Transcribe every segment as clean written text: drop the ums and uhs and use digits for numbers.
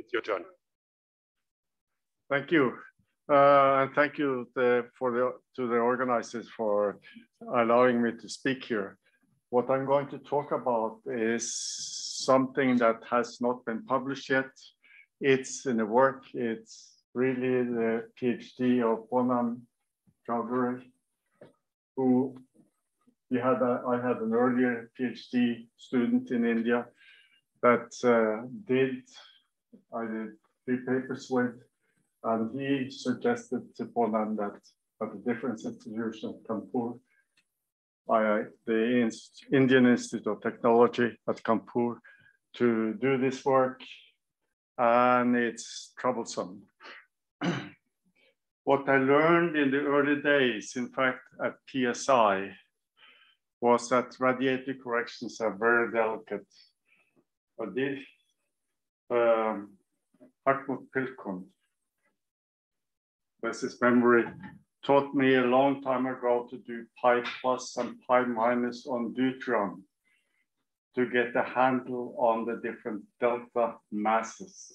It's your turn. Thank you. And thank you to the organizers for allowing me to speak here. What I'm going to talk about is something that has not been published yet. It's in the work. It's really the PhD of Photon Exchange, who I had an earlier PhD student in India that I did 3 papers with, and he suggested to Photon that at the different institution at Kanpur, the Indian Institute of Technology at Kanpur, to do this work, and it's troublesome. What I learned in the early days, in fact, at PSI, was that radiative corrections are very delicate. But this, Hartmut Pilkun, with his memory, taught me a long time ago to do pi plus and pi minus on deuterium to get a handle on the different delta masses.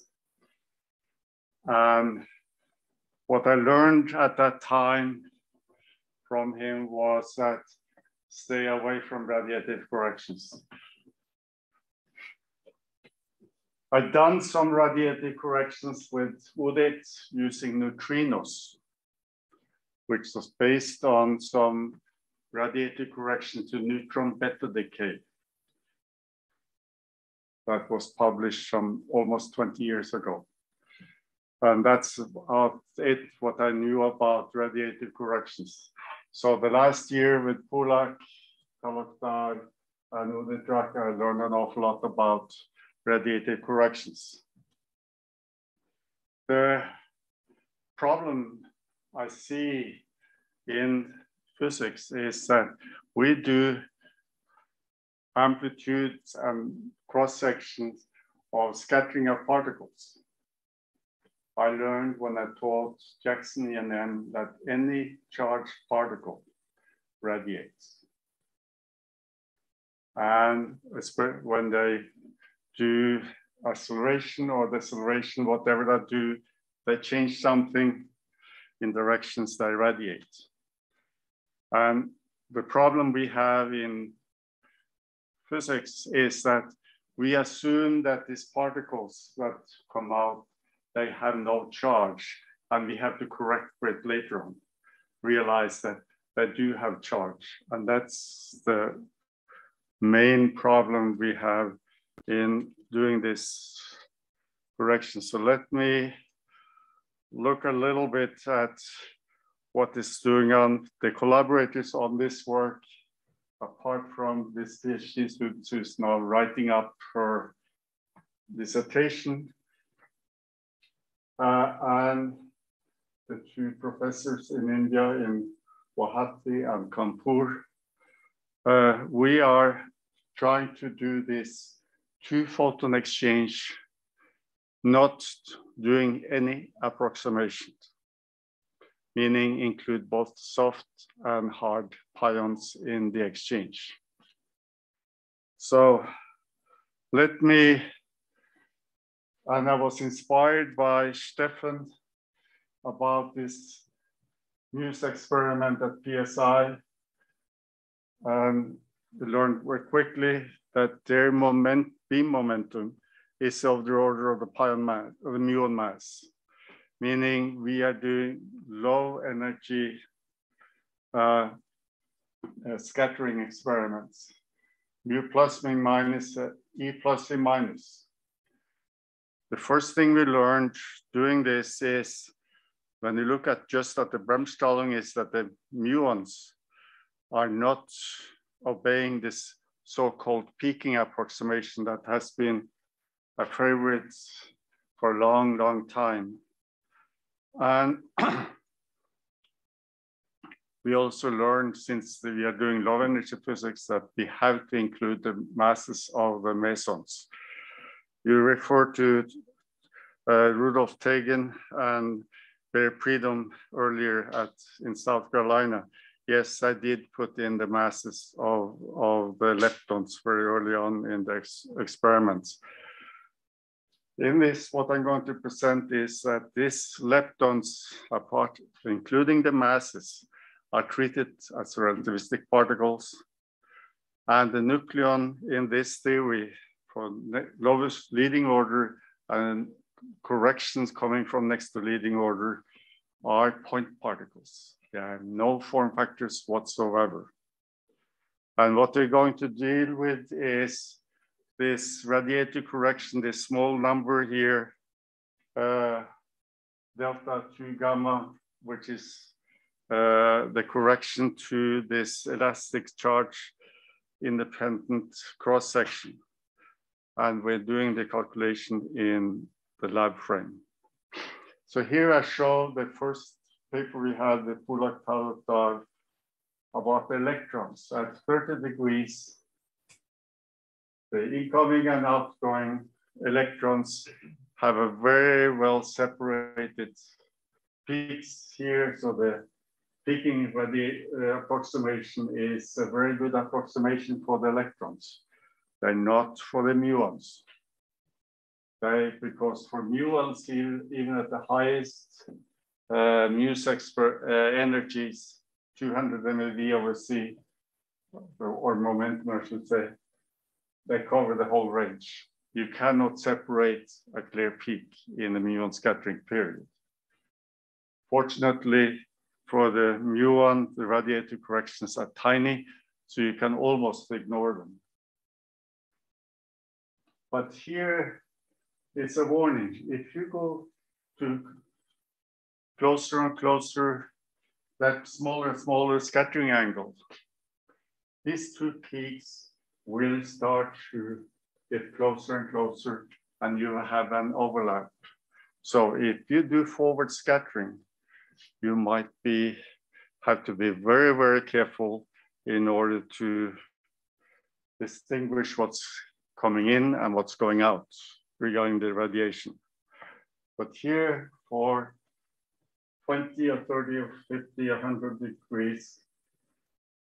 And what I learned at that time from him was that stay away from radiative corrections. I've done some radiative corrections with Udit using neutrinos, which was based on some radiative correction to neutron beta decay. That was published some almost 20 years ago. And that's about it, what I knew about radiative corrections. So the last year with Pulak, Talokdar, and Udit Raka, I learned an awful lot about radiative corrections. The problem I see in physics is that we do amplitudes and cross sections of scattering of particles. I learned when I taught Jackson E&M that any charged particle radiates. And when they do acceleration or deceleration, whatever they do, they change something in directions they radiate. And the problem we have in physics is that we assume that these particles that come out, they have no charge, and we have to correct for it later on, realize that they do have charge. And that's the main problem we have in doing this correction. So let me look a little bit at what is going on. The collaborators on this work, apart from this PhD student who's now writing up her dissertation, and the 2 professors in India, in Guwahati and Kanpur, we are trying to do this 2-photon exchange, not doing any approximation, meaning include both soft and hard pions in the exchange. So let me, and I was inspired by Stefan about this news experiment at PSI, and we learned very quickly that their beam momentum is of the order of the pion mass, of the muon mass, meaning we are doing low energy scattering experiments, mu plus, mu minus, E plus, E minus. The first thing we learned doing this is, when you look at just at the Bremsstrahlung, is that the muons are not obeying this so-called peaking approximation that has been a favorite for a long, long time. And we also learned, since we are doing low energy physics, that we have to include the masses of the mesons. You refer to Rudolf Tegen and Bear Predom earlier in South Carolina. Yes, I did put in the masses of the leptons very early on in the experiments. In this, what I'm going to present is that these leptons, apart, including the masses, are treated as relativistic particles. And the nucleon in this theory for lowest leading order and corrections coming from next to leading order are point particles. They have no form factors whatsoever. And what we're going to deal with is this radiative correction, this small number here, delta 2 gamma, which is the correction to this elastic charge independent cross section. And we're doing the calculation in the lab frame. So here I show the first paper we had with Polak Talukdar about the electrons at 30 degrees. The incoming and outgoing electrons have a very well separated peaks here. So the peaking approximation is a very good approximation for the electrons. They're not for the muons. Because for muons, even at the highest energies, 200 MeV over C, or momentum, I should say, they cover the whole range. You cannot separate a clear peak in the muon scattering period. Fortunately, for the muon, the radiative corrections are tiny, so you can almost ignore them. But here, it's a warning. If you go to closer and closer, that smaller and smaller scattering angle, these two peaks will start to get closer and closer, and you have an overlap. So if you do forward scattering, you might have to be very, very careful in order to distinguish what's coming in and what's going out regarding the radiation. But here for 20 or 30 or 50, 100 degrees,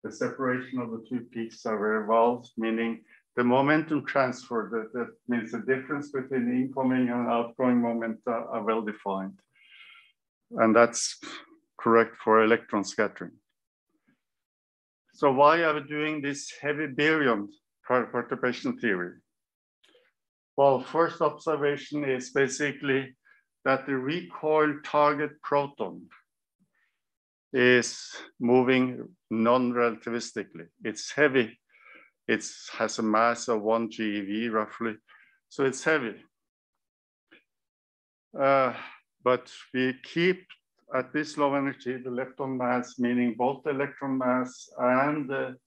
the separation of the two peaks are very well, meaning the momentum transfer, that means the difference between the incoming and outgoing momenta are well defined. And that's correct for electron scattering. So why are we doing this heavy barium perturbation theory? Well, first observation is basically that the recoil target proton is moving non-relativistically. It's heavy. It has a mass of 1 GeV roughly, so it's heavy. But we keep at this low energy the lepton mass, meaning both the electron mass and the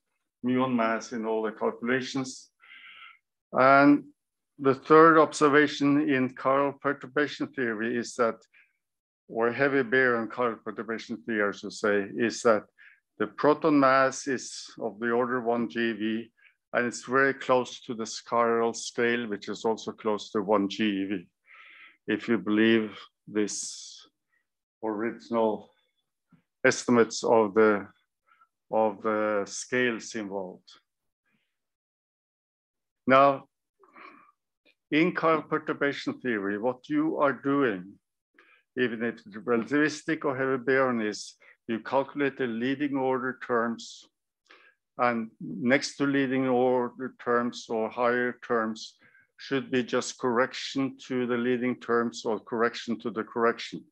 muon mass in all the calculations. And the third observation in chiral perturbation theory is that, or heavy barium chiral perturbation theory, I should say, is that the proton mass is of the order 1 GeV, and it's very close to the chiral scale, which is also close to 1 GeV, if you believe this original estimates of the scales involved. Now, in chiral perturbation theory, what you are doing, even if it's relativistic or heavy barium, is you calculate the leading order terms, and next to leading order terms or higher terms should be just correction to the leading terms or correction to the correction.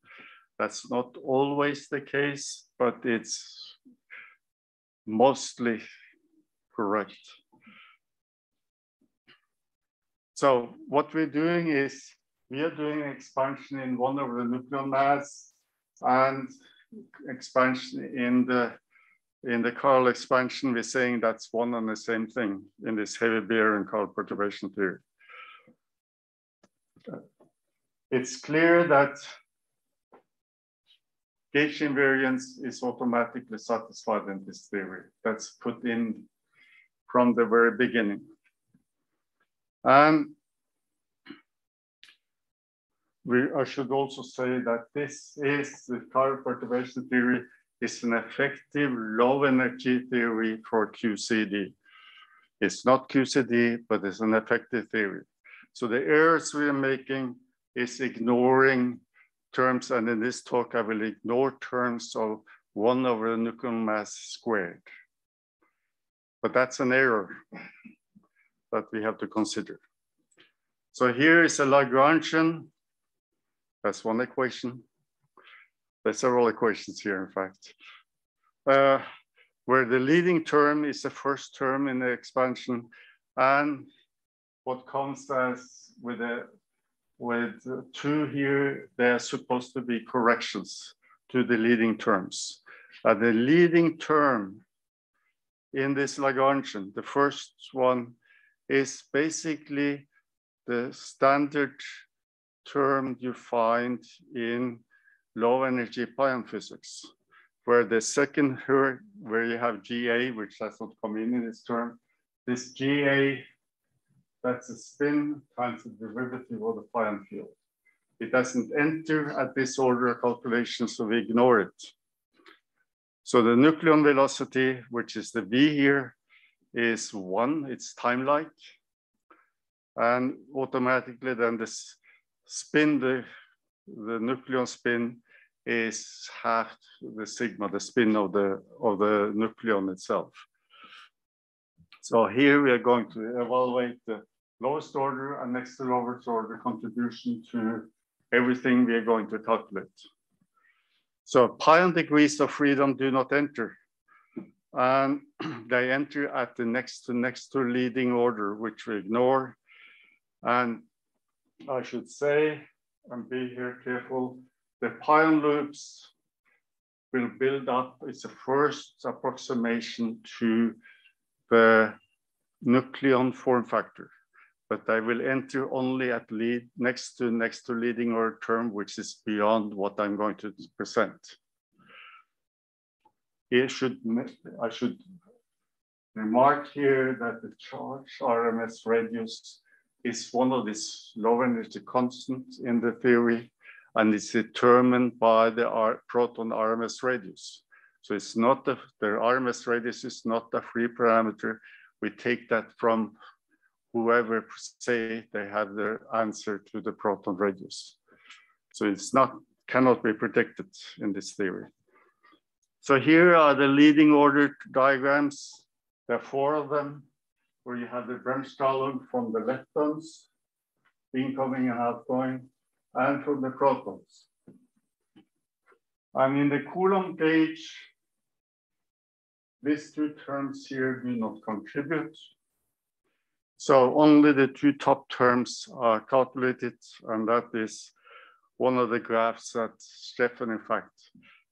That's not always the case, but it's mostly correct. So what we're doing is we are doing expansion in one over the nucleon mass and expansion in the chiral expansion. We're saying that's one and the same thing in this heavy barium chiral perturbation theory. It's clear that gauge invariance is automatically satisfied in this theory. That's put in from the very beginning. And I should also say that this is the chiral perturbation theory is an effective low energy theory for QCD. It's not QCD, but it's an effective theory. So the errors we are making is ignoring terms, and in this talk, I will ignore terms of 1 over the nuclear mass squared. But that's an error that we have to consider. So here is a Lagrangian. That's one equation. There's several equations here, in fact, where the leading term is the first term in the expansion, and what comes as with 2 here, they're supposed to be corrections to the leading terms. The leading term in this Lagrangian, the first one, is basically the standard term you find in low energy pion physics, where the second here, where you have GA, which does not come in this term, this GA, that's a spin times the derivative of the pion field. It doesn't enter at this order of calculation, so we ignore it. So the nucleon velocity, which is the V here, is 1, it's time-like. And automatically then this spin, the nucleon spin is half the sigma, the spin of the nucleon itself. So here we are going to evaluate the lowest order and next to lowest order contribution to everything we are going to calculate. So pion degrees of freedom do not enter, and they enter at the next to leading order, which we ignore. And I should say, and be here careful, the pion loops will build up. It's a first approximation to the nucleon form factor, but they will enter only at next to leading order term, which is beyond what I'm going to present. I should remark here that the charge RMS radius is one of these low energy constants in the theory, and it's determined by the proton RMS radius. So it's not the RMS radius is not a free parameter. We take that from whoever say they have the answer to the proton radius. So it's cannot be predicted in this theory. So here are the leading order diagrams. There are 4 of them, where you have the Bremsstrahlung from the leptons, incoming and outgoing, and from the protons. And in the Coulomb gauge, these 2 terms here do not contribute. So only the 2 top terms are calculated, and that is one of the graphs that Stefan, in fact,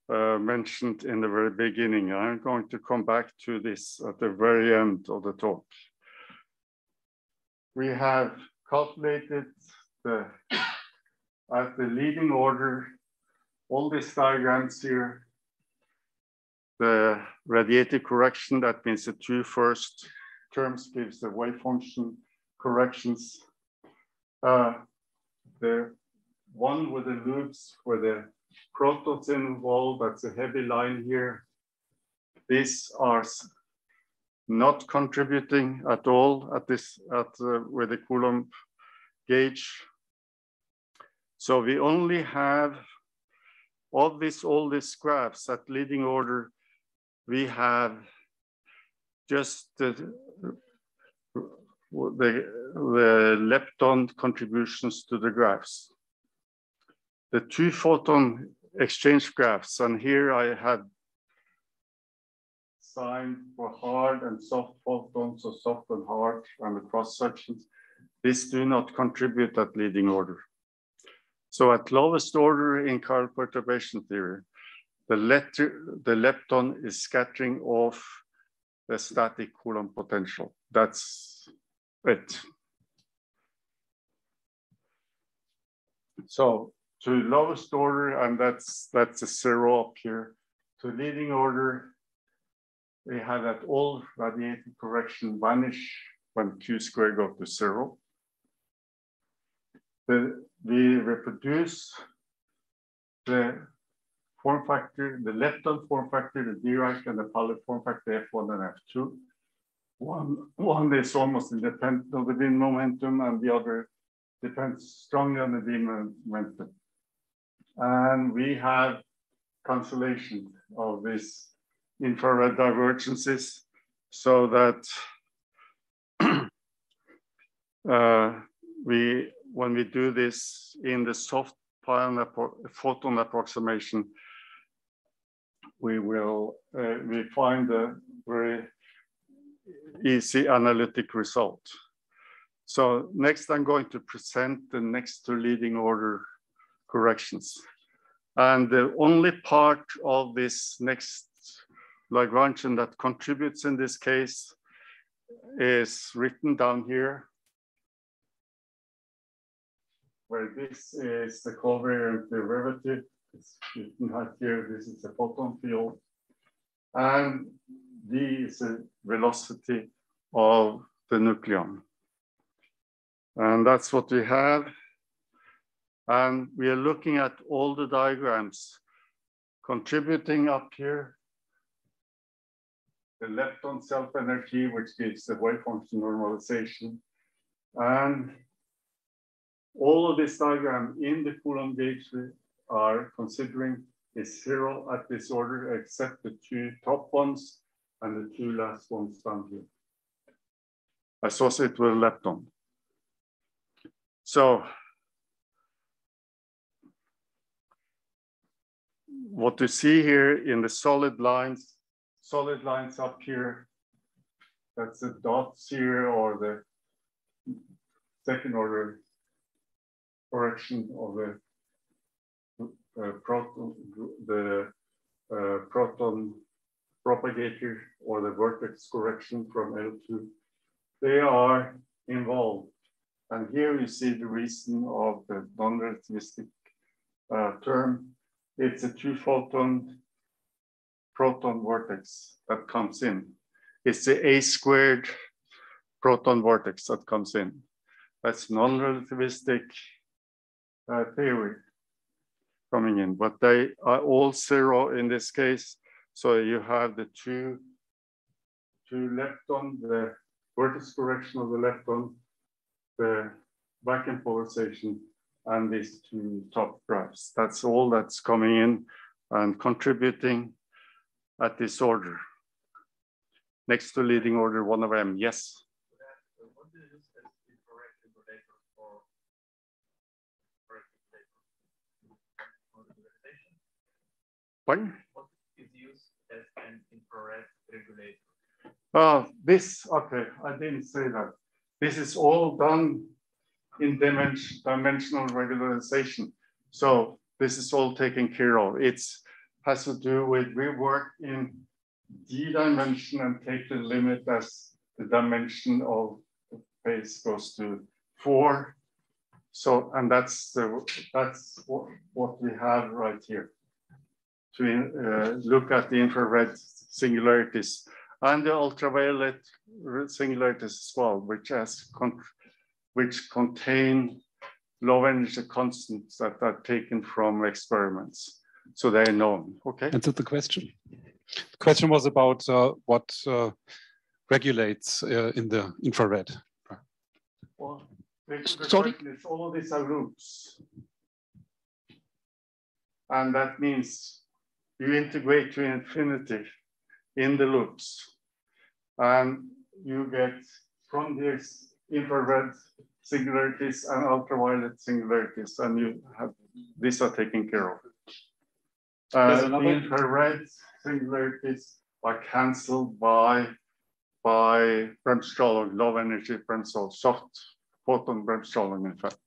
mentioned in the very beginning. I'm going to come back to this at the very end of the talk. We have calculated at the leading order, all these diagrams here, the radiative correction, that means the 2 first terms gives the wave function corrections. The one with the loops where the protons involved, that's a heavy line here. These are not contributing at all with the Coulomb gauge. So we only have all these graphs at leading order. We have just the lepton contributions to the graphs. The 2-photon exchange graphs, and here I had signed for hard and soft photons, so soft and hard, and the cross sections. These do not contribute at leading order. So at lowest order in chiral perturbation theory, the lepton is scattering off the static Coulomb potential. That's it. So to lowest order, and that's a 0 up here. To leading order, we have that all radiative correction vanish when Q squared goes to 0. We reproduce the form factor, the lepton form factor, the Dirac and the Pallet form factor F1 and F2. One is almost independent of the wind momentum, and the other depends strongly on the beam momentum. And we have cancellation of these infrared divergences so that when we do this in the soft photon approximation, we find a very easy analytic result. So next I'm going to present the next to leading order corrections. And the only part of this next Lagrangian that contributes in this case is written down here, where this is the covariant derivative. It's written out here, this is the photon field. And V is the velocity of the nucleon. And that's what we have. And we are looking at all the diagrams contributing up here. The lepton self-energy, which gives the wave function normalization. And all of this diagram in the Coulomb gauge we are considering is 0 at this order, except the 2 top ones and the 2 last ones down here, associated with lepton. So what you see here in the solid lines up here, that's the dots here, or the second order correction of the proton propagator, or the vertex correction from L2. They are involved. And here you see the reason of the non-relativistic term. It's a 2-photon proton vortex that comes in. It's the A squared proton vortex that comes in. That's non-relativistic theory coming in, but they are all 0 in this case. So you have the two lepton, the vertex correction of the lepton, the vacuum polarization, and these 2 top graphs. That's all that's coming in and contributing at this order. Next to leading order 1 of M, yes? What do you use as infrared regulator for regularization? Pardon? What is used as an infrared regulator? Oh, this, okay, I didn't say that. This is all done in dimensional regularization. So this is all taken care of. It has to do with, we work in D dimension and take the limit as the dimension of the phase goes to 4. So, and that's what we have right here to look at the infrared singularities and the ultraviolet singularities as well, which contain low energy constants that are taken from experiments. So they're known, okay? Answer the question. The question was about what regulates in the infrared. Well, the Sorry? question is all of these are loops. And that means you integrate to infinity in the loops. And you get from these infrared singularities and ultraviolet singularities, and you have, these are taken care of. The infrared singularities are cancelled by Bremsstrahlung, low energy Bremsstrahlung, soft photon Bremsstrahlung, in fact.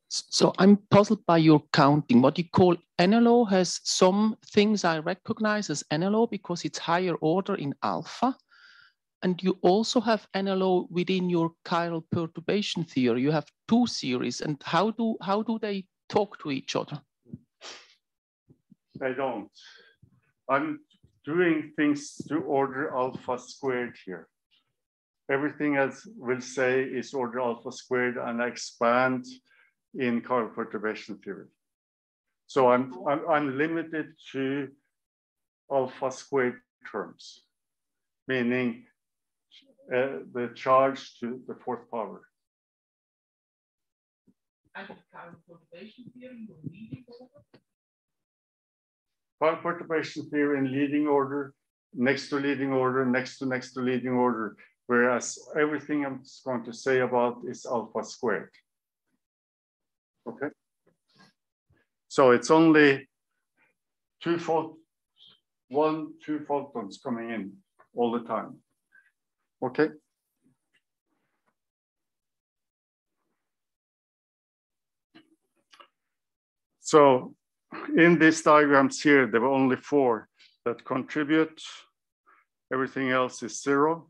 So I'm puzzled by your counting. What you call NLO has some things I recognize as NLO because it's higher order in alpha. And you also have NLO within your chiral perturbation theory. You have 2 series, and how do they talk to each other? They don't. I'm doing things to order alpha squared here. Everything else will say is order alpha squared, and I expand in chiral perturbation theory. So I'm limited to alpha squared terms, meaning the charge to the 4th power. kind of chiral perturbation theory or leading order? Chiral perturbation theory in leading order, next to leading order, next to leading order, whereas everything I'm going to say about is alpha squared. Okay. So it's only two photons coming in all the time. Okay. So in these diagrams here, there were only 4 that contribute. Everything else is 0.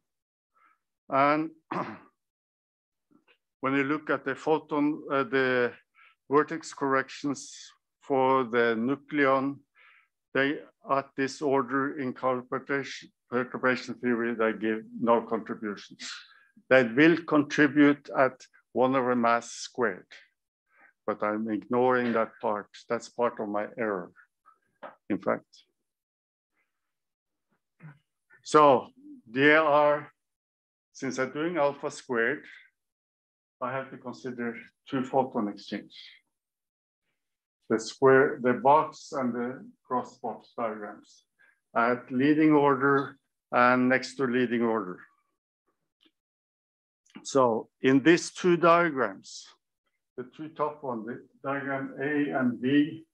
And when you look at the photon, the vortex corrections for the nucleon, they at this order in chiral perturbation theory, they give no contributions. They will contribute at 1/2 mass squared, but I'm ignoring that part. That's part of my error, in fact. So they are, since I'm doing alpha squared, I have to consider two-photon exchange. The square, the box and the cross box diagrams at leading order and next to leading order. So in these 2 diagrams, the 2 top ones, the diagram A and B,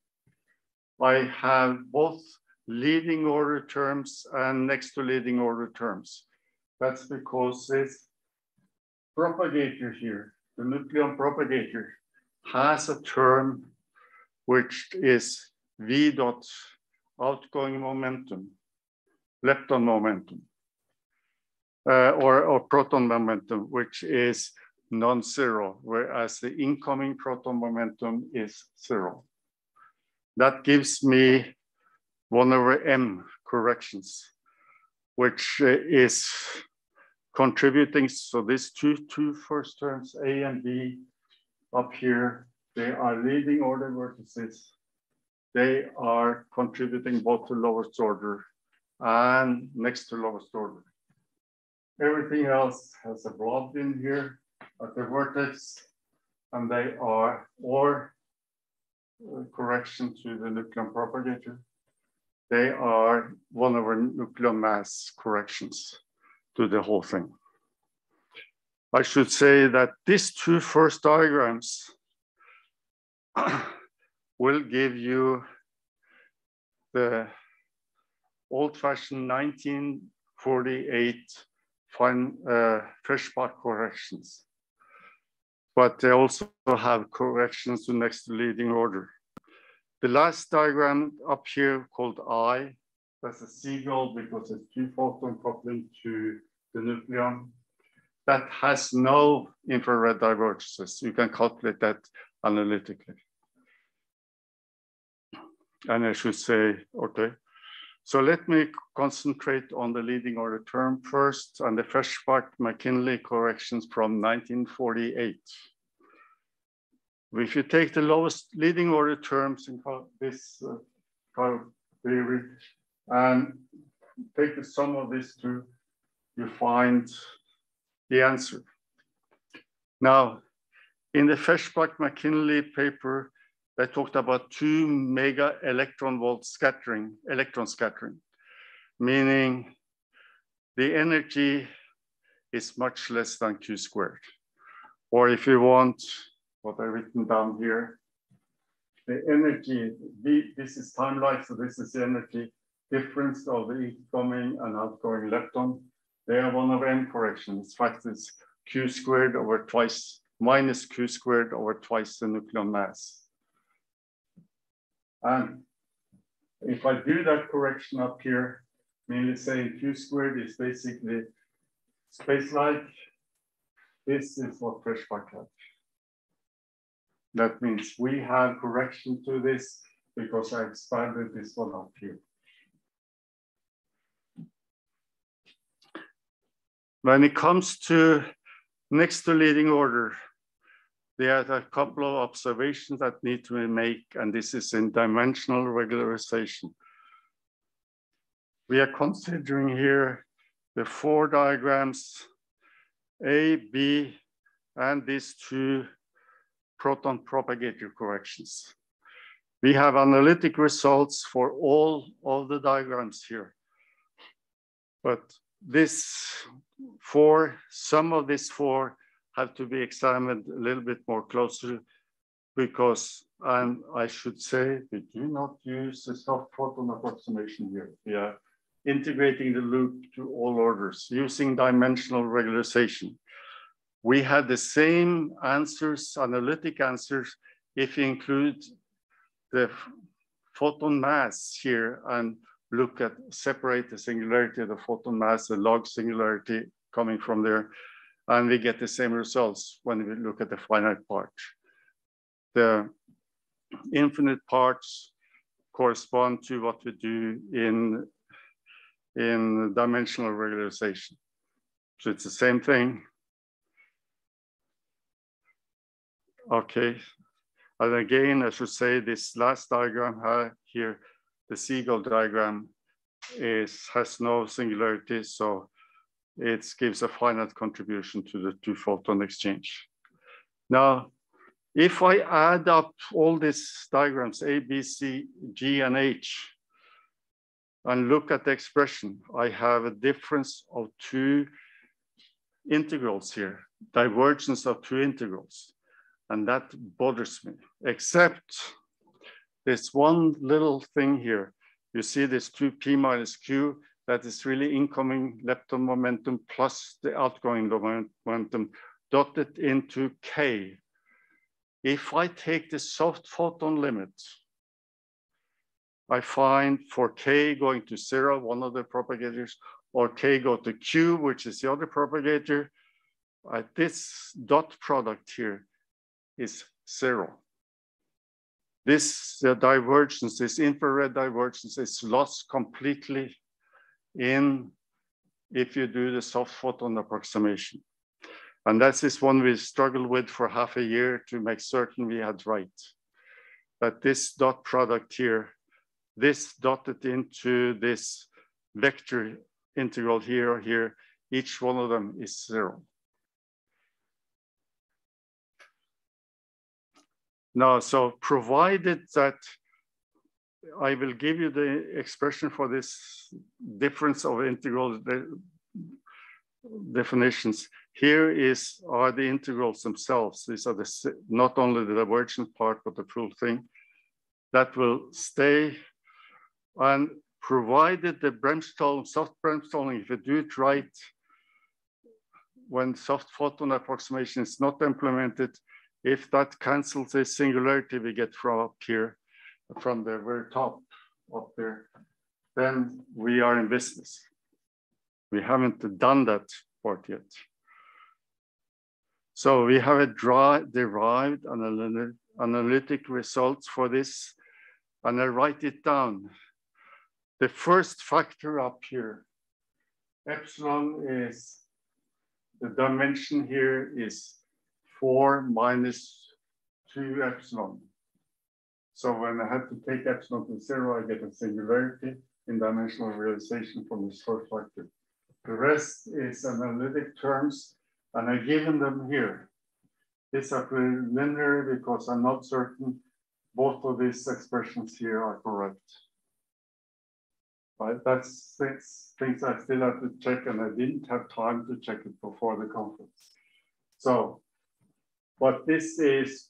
I have both leading order terms and next to leading order terms. That's because this propagator here, the nucleon propagator, has a term which is V dot outgoing momentum, lepton momentum, or proton momentum, which is non-zero, whereas the incoming proton momentum is 0. That gives me 1/m corrections, which is contributing. So these two first terms, A and B, up here, they are leading order vertices. They are contributing both to lowest order and next to lowest order. Everything else has a blob in here at the vertex, and they are, or correction to the nucleon propagator. They are 1/n nucleon mass corrections to the whole thing. I should say that these 2 first diagrams will give you the old-fashioned 1948 fine Feshbach corrections, but they also have corrections to next to leading order. The last diagram up here called I, that's a seagull because it's 2-photon coupling to the nucleon. That has no infrared divergences. You can calculate that analytically. And I should say, okay. So let me concentrate on the leading order term first and the Feshbach-McKinley corrections from 1948. If you take the lowest leading order terms in this chiral theory and take the sum of these 2, you find the answer. Now, in the Feshbach-McKinley paper, they talked about 2 mega electron volt scattering, electron scattering, meaning the energy is much less than Q squared. Or if you want, what I've written down here, the energy, this is time life, so this is the energy difference of the incoming and outgoing lepton. They are 1/n corrections. In fact, it's Q squared over twice, minus Q squared over twice the nucleon mass. And if I do that correction up here, mainly saying Q squared is basically space-like, this is what Feshbach had. That means we have correction to this because I expanded this one up here. When it comes to next to leading order, there are a couple of observations that need to be made, and this is in dimensional regularization. We are considering here the 4 diagrams, A, B, and these 2 proton propagator corrections. We have analytic results for all of the diagrams here. But some of these four have to be examined a little bit more closely because, and I should say, we do not use the soft photon approximation here. We are integrating the loop to all orders using dimensional regularization. We had the same answers, analytic answers, if you include the photon mass here and separate the singularity of the photon mass, the log singularity coming from there, and we get the same results when we look at the finite part. The infinite parts correspond to what we do in dimensional regularization. So it's the same thing. Okay, and again, I should say this last diagram here, the seagull diagram has no singularity, so it gives a finite contribution to the two-photon exchange. Now, if I add up all these diagrams, A, B, C, G, and H, and look at the expression, I have a difference of two integrals here, divergence of two integrals. And that bothers me, except this one little thing here. You see this 2p minus q, that is really incoming lepton momentum plus the outgoing momentum dotted into k. If I take the soft photon limit, I find for k going to 0, one of the propagators, or k go to q, which is the other propagator, this dot product here is 0. This divergence, this infrared divergence is lost completely if you do the soft photon approximation. And that's this one we struggled with for half a year to make certain we had right. That this dot product here, this dotted into this vector integral here or here, each one of them is 0. Now, so provided that I will give you the expression for this difference of integral definitions. Here are the integrals themselves. These are not only the divergent part, but the full thing. That will stay. And provided the Bremsstrahlung, soft Bremsstrahlung, if you do it right, when soft photon approximation is not implemented, if that cancels the singularity we get from up here, from the very top up there, then we are in business. We haven't done that part yet. So we have derived analytic results for this, and I write it down. The first factor up here, epsilon is, the dimension here is 4 minus 2 epsilon. So when I have to take epsilon to 0, I get a singularity in dimensional realization from this first factor. The rest is analytic terms, and I've given them here. These are preliminary because I'm not certain both of these expressions here are correct. But that's things I still have to check, and I didn't have time to check it before the conference. So, but this is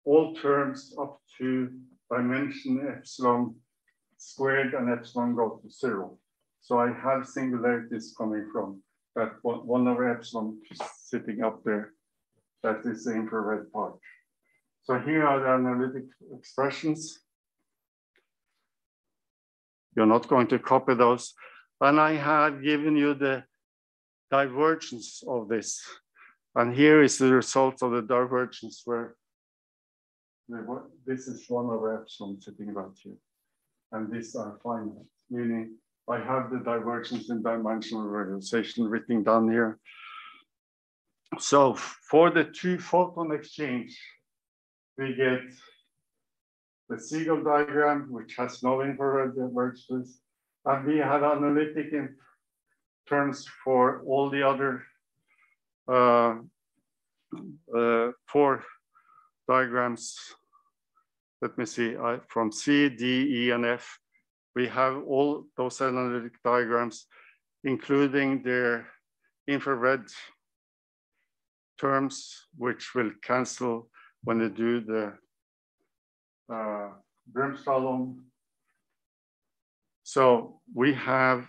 all terms up to dimension epsilon squared and epsilon go to 0. So I have singularities coming from that one over epsilon sitting up there. That is the infrared part. So here are the analytic expressions. You're not going to copy those. And I have given you the divergence of this. And here is the result of the divergence where this is 1 over epsilon sitting right here. And these are finite, meaning I have the divergence in dimensional regularization written down here. So for the two-photon exchange, we get the Siegel diagram, which has no infrared divergence, and we have analytic in terms for all the other 4 diagrams, let me see, from C, D, E, and F, we have all those analytic diagrams, including their infrared terms, which will cancel when they do the Bremsstrahlung. So we have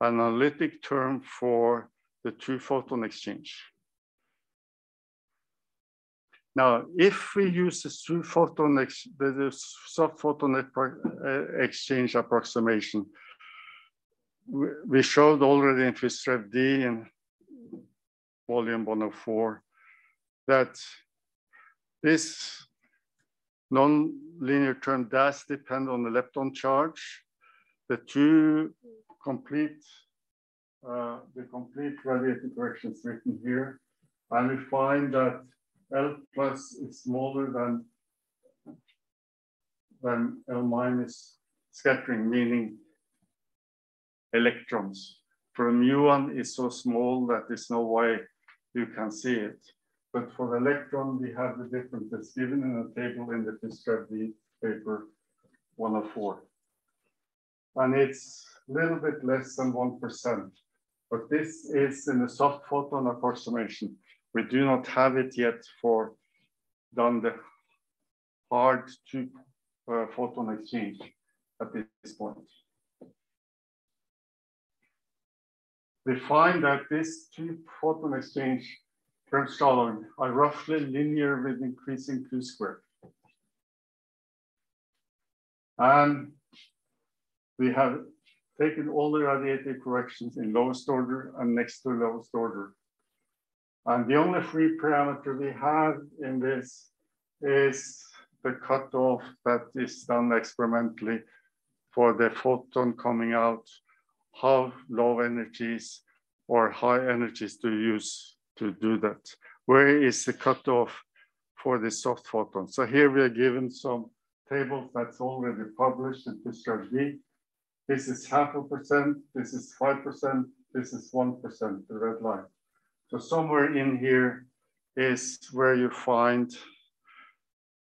an analytic term for the two-photon exchange. Now, if we use the two-photon, the soft photon exchange approximation, we showed already in Physics D in volume 104 that this non-linear term does depend on the lepton charge. The complete radiative corrections written here, and we find that L plus is smaller than L minus scattering, meaning electrons. For mu1 is so small that there's no way you can see it. But for the electron, we have the differences given in a table in the Physics D paper 104. And it's a little bit less than 1%. But this is in the soft photon approximation. We do not have it yet for done the hard two-photon exchange at this point. We find that this two-photon exchange Bremsstrahlung are roughly linear with increasing Q squared. And we have taken all the radiative corrections in lowest order and next to lowest order. And the only free parameter we have in this is the cutoff that is done experimentally for the photon coming out, how low energies or high energies to use to do that. Where is the cutoff for the soft photon? So here we are given some tables that's already published in Physics D. This is 0.5%, this is 5%, this is 1%, the red line. So somewhere in here is where you find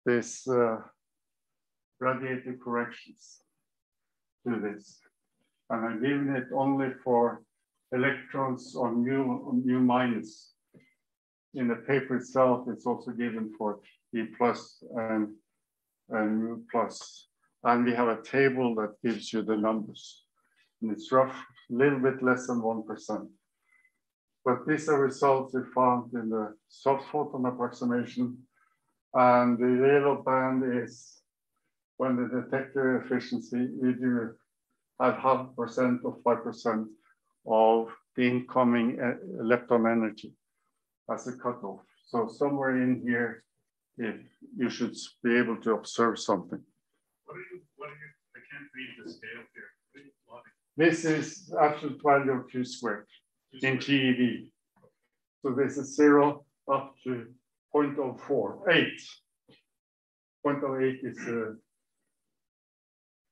this radiative corrections to this. And I'm giving it only for electrons on mu minus. In the paper itself, it's also given for E plus and mu plus. And we have a table that gives you the numbers. And it's rough, a little bit less than 1%. But these are results we found in the soft photon approximation. And the yellow band is when the detector efficiency, we do have 0.5% or 5% of the incoming lepton energy as a cutoff. So somewhere in here, if you should be able to observe something. I can't read the scale here. This is absolute value of Q squared in GeV. So this is 0 up to 0.04, 8. 0.08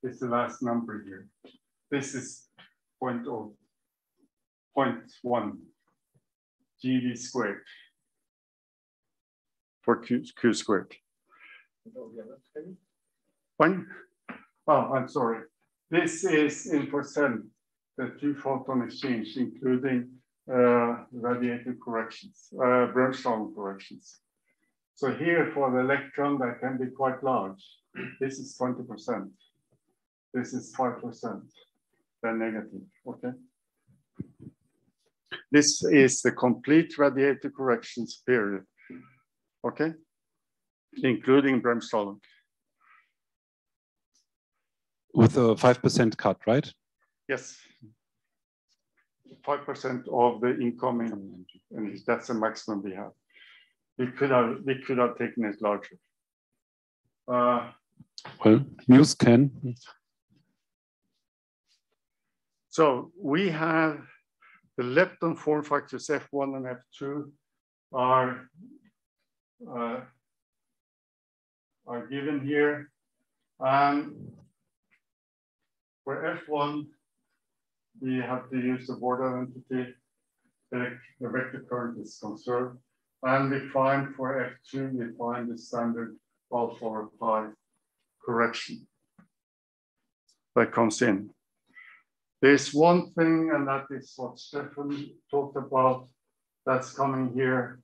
is the last number here. This is 0.1 GeV squared for Q squared. Fine. Oh, I'm sorry. This is in percent, the two-photon exchange, including radiative corrections, Bremsstrahlung corrections. So here for the electron, that can be quite large. This is 20%. This is 5%, then negative, okay? This is the complete radiative corrections period, okay? Including Bremsstrahlung. With a 5% cut, right? Yes. 5% of the incoming, and that's the maximum we have. We could have taken it larger. Well, Muse can. So we have the lepton form factors F1 and F2 are given here. For F1, we have to use the Borda entity. The vector current is conserved. And we find for F2, we find the standard alpha or pi correction that comes in. There's one thing, and that is what Stefan talked about, that's coming here.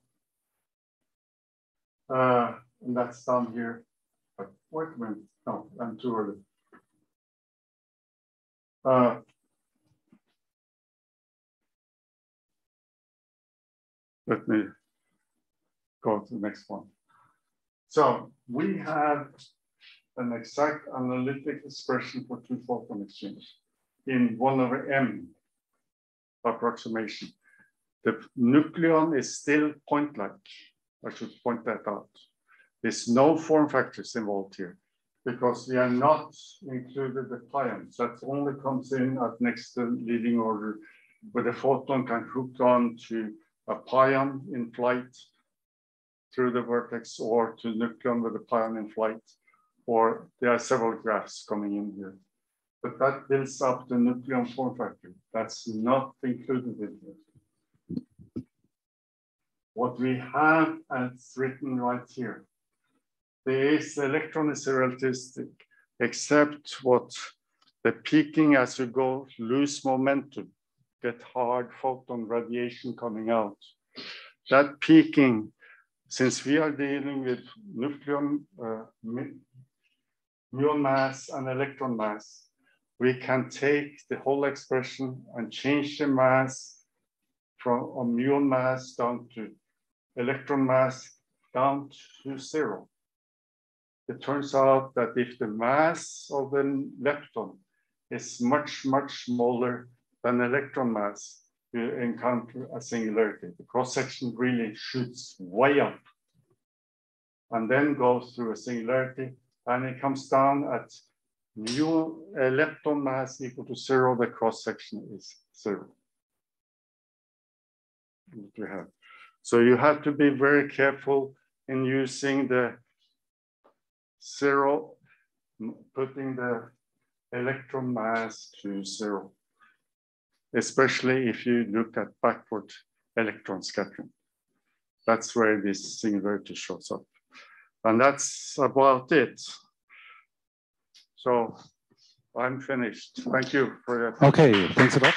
And that's down here. But wait a minute. No, I'm too early. Let me go to the next one. So we have an exact analytic expression for two-photon exchange in 1/m approximation. The nucleon is still point-like. I should point that out. There's no form factors involved here because we are not included the pions. That only comes in at next leading order, where the photon can hook on to a pion in flight through the vertex or to nucleon with a pion in flight, or there are several graphs coming in here. But that builds up the nucleon form factor. That's not included in here. What we have, and it's written right here, there is the electron is relativistic, except what the peaking as you go lose momentum, get hard photon radiation coming out. That peaking, since we are dealing with nucleon, muon mass and electron mass, we can take the whole expression and change the mass from a muon mass down to electron mass down to 0. It turns out that if the mass of the lepton is much, much smaller than electron mass, you encounter a singularity. The cross-section really shoots way up and then goes through a singularity, and it comes down at lepton mass equal to 0, the cross-section is 0. What we have. So you have to be very careful in using the 0, putting the electron mass to 0, especially if you look at backward electron scattering. That's where this singularity shows up. And that's about it. So I'm finished. Thank you for your attention. Okay, thanks a lot.